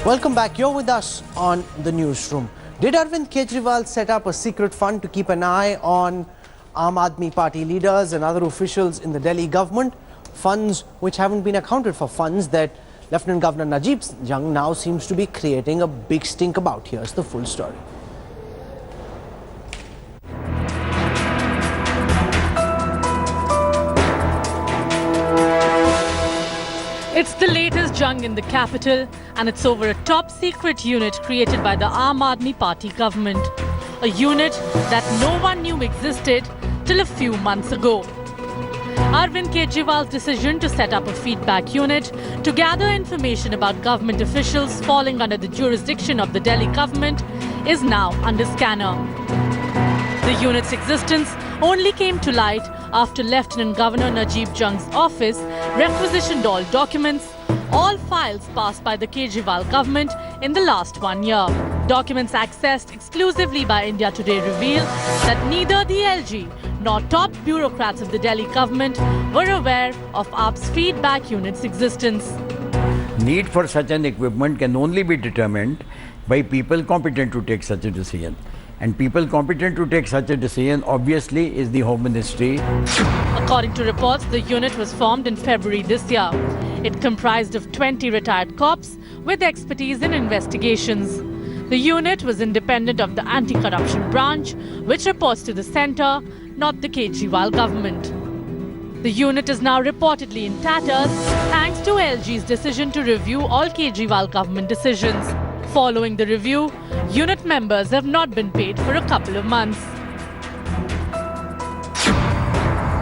Welcome back. You're with us on the Newsroom. Did Arvind Kejriwal set up a secret fund to keep an eye on Aam Aadmi Party leaders and other officials in the Delhi government? Funds which haven't been accounted for, funds that Lieutenant Governor Najib Jung now seems to be creating a big stink about. Here's the full story. It's the latest jung in the capital, and it's over a top-secret unit created by the Aam Aadmi Party government. A unit that no one knew existed till a few months ago. Arvind Kejriwal's decision to set up a feedback unit to gather information about government officials falling under the jurisdiction of the Delhi government is now under scanner. The unit's existence only came to light after Lieutenant Governor Najib Jung's office requisitioned all documents, all files passed by the Kejriwal government in the last 1 year. Documents accessed exclusively by India Today reveal that neither the LG nor top bureaucrats of the Delhi government were aware of AAP's feedback unit's existence. Need for such an equipment can only be determined by people competent to take such a decision. And people competent to take such a decision obviously is the Home Ministry. According to reports, the unit was formed in February this year. It comprised of 20 retired cops with expertise in investigations. The unit was independent of the anti-corruption branch, which reports to the centre, not the Kejriwal government. The unit is now reportedly in tatters thanks to LG's decision to review all Kejriwal government decisions. Following the review, unit members have not been paid for a couple of months.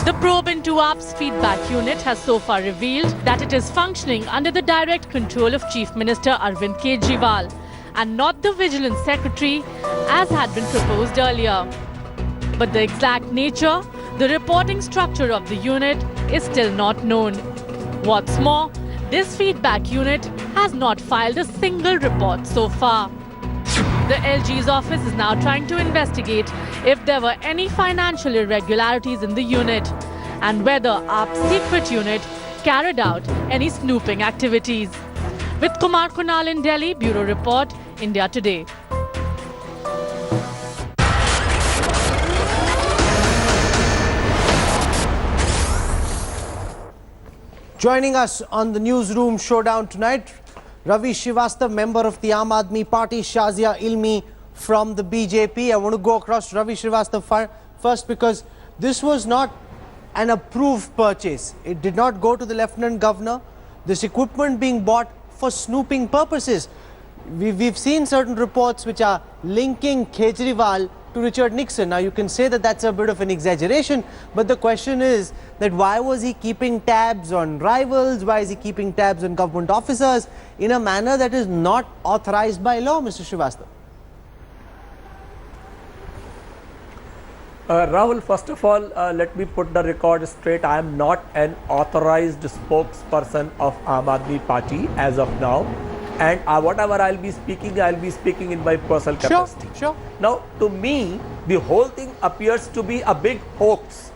The probe into AAP's feedback unit has so far revealed that it is functioning under the direct control of Chief Minister Arvind Kejriwal and not the Vigilance Secretary as had been proposed earlier. But the exact nature, the reporting structure of the unit is still not known. What's more, this feedback unit has not filed a single report so far. The LG's office is now trying to investigate if there were any financial irregularities in the unit and whether AAP's secret unit carried out any snooping activities. With Kumar Kunal in Delhi, Bureau Report, India Today. Joining us on the Newsroom showdown tonight, Ravi Srivastava, member of the Aam Aadmi Party, Shazia Ilmi from the BJP. I want to go across to Ravi Srivastava first because this was not an approved purchase. It did not go to the Lieutenant Governor. This equipment being bought for snooping purposes. We've seen certain reports which are linking Kejriwal to Richard Nixon. Now you can say that that's a bit of an exaggeration, but the question is that why was he keeping tabs on rivals? Why is he keeping tabs on government officers in a manner that is not authorized by law, Mr. Srivastava? Rahul, first of all, let me put the record straight. I am not an authorized spokesperson of Aam Aadmi Party as of now. And whatever I'll be speaking in my personal capacity. Sure. Now, to me, the whole thing appears to be a big hoax.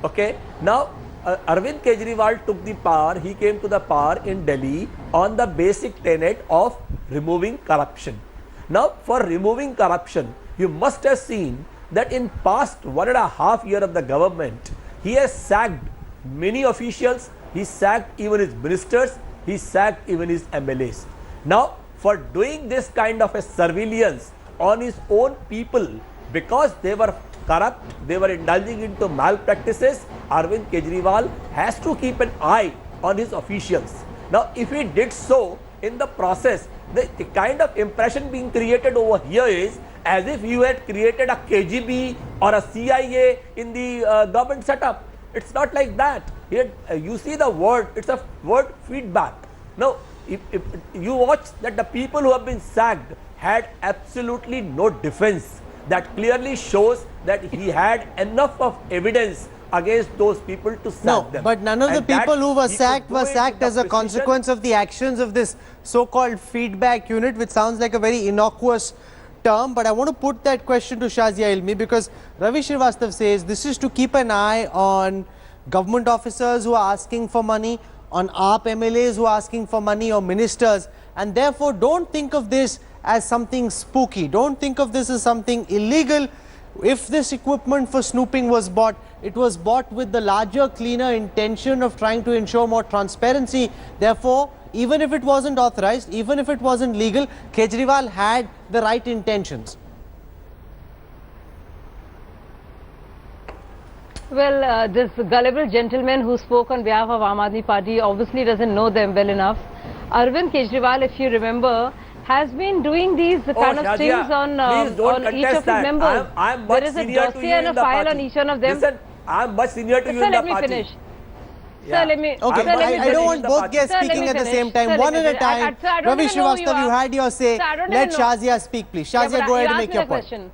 Okay. Now, Arvind Kejriwal took the power. He came to the power in Delhi on the basic tenet of removing corruption. Now, for removing corruption, you must have seen that in past 1.5 years of the government, he has sacked many officials. He sacked even his ministers. He sacked even his MLAs. Now, for doing this kind of a surveillance on his own people, because they were corrupt, they were indulging into malpractices, Arvind Kejriwal has to keep an eye on his officials. Now, if he did so in the process, the kind of impression being created over here is as if you had created a KGB or a CIA in the government setup. It's not like that. Here, you see the word, it's a word feedback. Now, if you watch that the people who have been sacked had absolutely no defense, that clearly shows that he had enough of evidence against those people to sack them. But none of the people who were sacked as a consequence of the actions of this so-called feedback unit, which sounds like a very innocuous term. But I want to put that question to Shazia Ilmi because Ravi Srivastava says this is to keep an eye on government officers who are asking for money, on AAP MLAs who are asking for money, or ministers, and therefore don't think of this as something spooky. Don't think of this as something illegal. If this equipment for snooping was bought, it was bought with the larger, cleaner intention of trying to ensure more transparency. Therefore, even if it wasn't authorized, even if it wasn't legal, Kejriwal had the right intentions. Well, this gullible gentleman who spoke on behalf of Aam Aadmi Party obviously doesn't know them well enough. Arvind Kejriwal, if you remember, has been doing these kind of things on each of his members. I'm much there is a senior to dossier you and a in the file party. on each one of them. Listen, I'm much senior to you in the let me party. finish. Yeah. Sir, let me. Okay, sir, let me I don't finish. want both guests Sir, let speaking me at the finish. same time, Sir, one let at me a finish. time. Sir, I don't Ravi even know who you Srivastava, you are. had your say. Sir, I don't Let even know. Shazia speak, please. Yeah, Shazia, but go you ahead and asked make me your the point. question.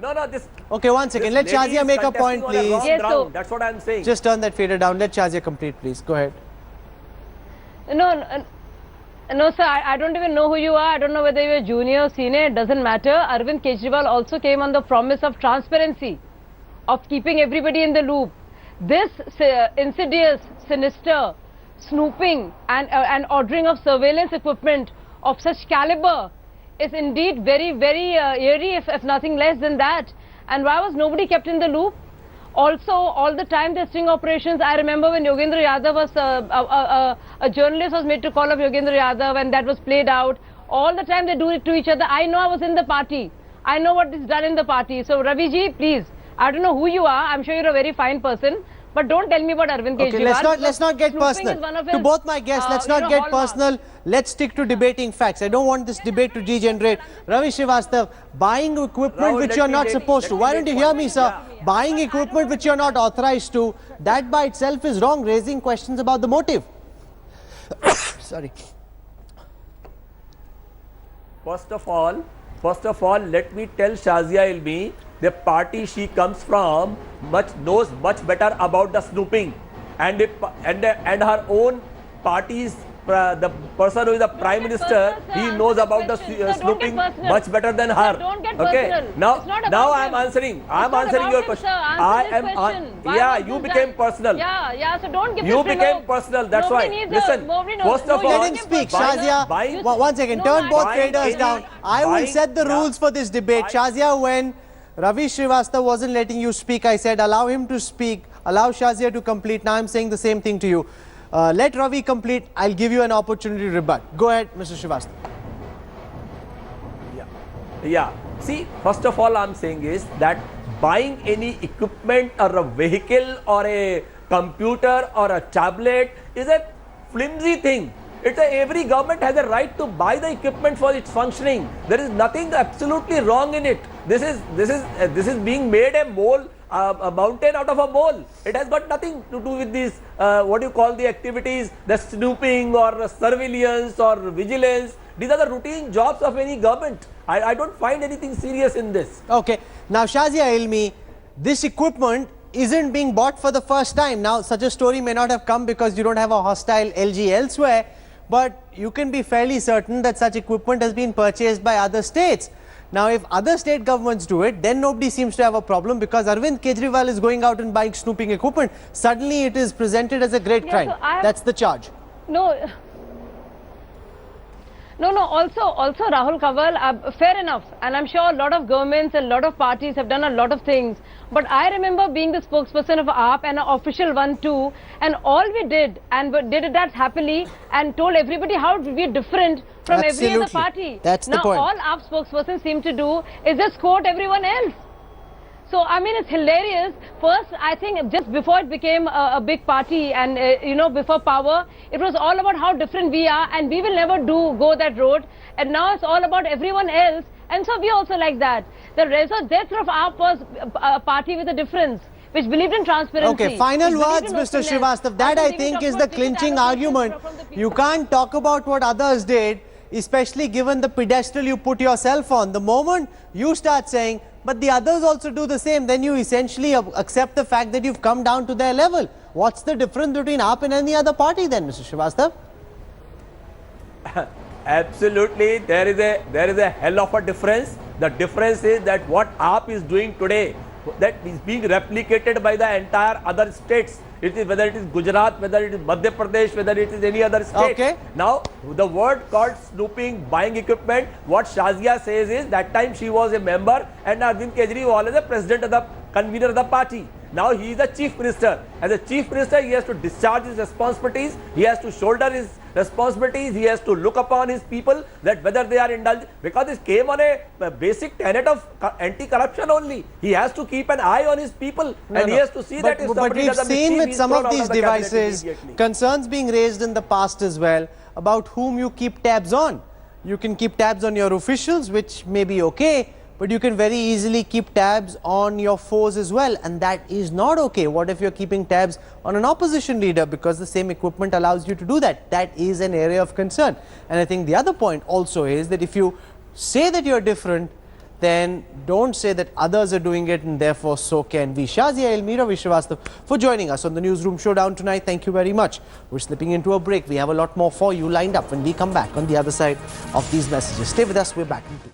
No, this. Okay, one second. Let This lady Shazia is make a contesting point, on a wrong please. Yes, ground. so- That's what I'm saying. Just turn that fader down. Let Shazia complete, please. Go ahead. No, sir, I don't even know who you are. I don't know whether you're junior or senior. It doesn't matter. Arvind Kejriwal also came on the promise of transparency, of keeping everybody in the loop. This insidious, sinister snooping and ordering of surveillance equipment of such caliber is indeed very, very eerie, if nothing less than that. And why was nobody kept in the loop? Also, all the time the sting operations, I remember when Yogendra Yadav was, a journalist was made to call up Yogendra Yadav, and that was played out. All the time they do it to each other. I know I was in the party. I know what is done in the party. So, Ravi ji, please, I don't know who you are. I'm sure you're a very fine person. But don't tell me about Arvind Kejriwal. Okay, let's not get Snooping personal. is one of To his, both my guests, let's not get hallmarks. personal. Let's stick to debating facts. I don't want this debate to degenerate. Ravi Srivastava, buying equipment Rahul, which let you're me not make- supposed to. let me Why don't make you hear one. me, sir? Yeah. Buying equipment which you're not authorized to, that by itself is wrong, raising questions about the motive. Sorry. First of all, let me tell Shazia Ilmi, the party she comes from knows much better about the snooping, and her own party's the person who is the prime get minister, personal, sir. he Answer knows the about the question. Sir, don't get snooping personal. much better than her. Sir, don't get Okay, personal. now It's not about now I'm him. answering. It's I'm not answering about your him, question. sir. Answer I this am. question. Why Yeah, was you this became done? personal. Yeah, so don't give You this became remote. personal. That's Nobody why. needs Listen, nobody knows. first of No, you all, Let don't him get speak. personal. Shazia, buying- one second. No, Turn no, both I traders don't down. get I will buying- set the yeah. rules for this debate. Shazia, when Ravi Srivastava wasn't letting you speak, I said allow him to speak, allow Shazia to complete. Now I'm saying the same thing to you. Let Ravi complete. I'll give you an opportunity to rebut. Go ahead, Mr. Srivastava. Yeah. See, first of all, I'm saying is that buying any equipment or a vehicle or a computer or a tablet is a flimsy thing. Every government has a right to buy the equipment for its functioning. There is nothing absolutely wrong in it. This is being made a mountain out of a mole. It has got nothing to do with these what you call the activities, the snooping or surveillance or vigilance. These are the routine jobs of any government. I don't find anything serious in this. Okay. Now, Shazia Ilmi, this equipment isn't being bought for the first time. Now, such a story may not have come because you don't have a hostile LG elsewhere, but you can be fairly certain that such equipment has been purchased by other states. Now, if other state governments do it, then nobody seems to have a problem because Arvind Kejriwal is going out and buying snooping equipment. Suddenly, it is presented as a great crime. so I have- That's the charge. No, also Rahul Kawal, fair enough, and I'm sure a lot of governments and a lot of parties have done a lot of things, but I remember being the spokesperson of AAP and an official one too, and all we did, and we did that happily and told everybody how we're different from every other Absolutely. party. That's the now point. all AAP spokespersons seem to do is just quote everyone else. So, I mean, it's hilarious. First, I think just before it became a big party and, before power, it was all about how different we are and we will never go that road. And now it's all about everyone else. And so we also like that. The death of AAP was a party with a difference, which believed in transparency. Okay, final which believed words, in Mr. openness. Srivastava. That I think we think talk is the about ticket clinching allocations argument. from the people. You can't talk about what others did, especially given the pedestal you put yourself on. The moment you start saying, but the others also do the same, then you essentially accept the fact that you've come down to their level. What's the difference between AAP and any other party then, Mr. Srivastava? Absolutely, there is a hell of a difference. The difference is that what AAP is doing today, that is being replicated by the entire other states. whether it is Gujarat, whether it is Madhya Pradesh, whether it is any other state. Okay. Now, the word called snooping, buying equipment, what Shazia says is that time she was a member and Arvind Kejriwal is the president of the convener of the party. Now he is the chief minister. As a chief minister, he has to discharge his responsibilities. He has to shoulder his responsibilities. He has to look upon his people that whether they are indulged. Because this came on a basic tenet of anti-corruption only. He has to keep an eye on his people and he has to see that if But somebody we've does a seen mischief, with he's some thrown of out these the cabinet devices, immediately. concerns being raised in the past as well about whom you keep tabs on. You can keep tabs on your officials, which may be okay, but you can very easily keep tabs on your foes as well, and that is not okay. What if you're keeping tabs on an opposition leader because the same equipment allows you to do that? That is an area of concern. And I think the other point also is that if you say that you're different, then don't say that others are doing it and therefore so can we. Shazia Ilmi, Ravi Srivastava for joining us on the Newsroom Showdown tonight. Thank you very much. We're slipping into a break. We have a lot more for you lined up when we come back on the other side of these messages. Stay with us. We're back in 2.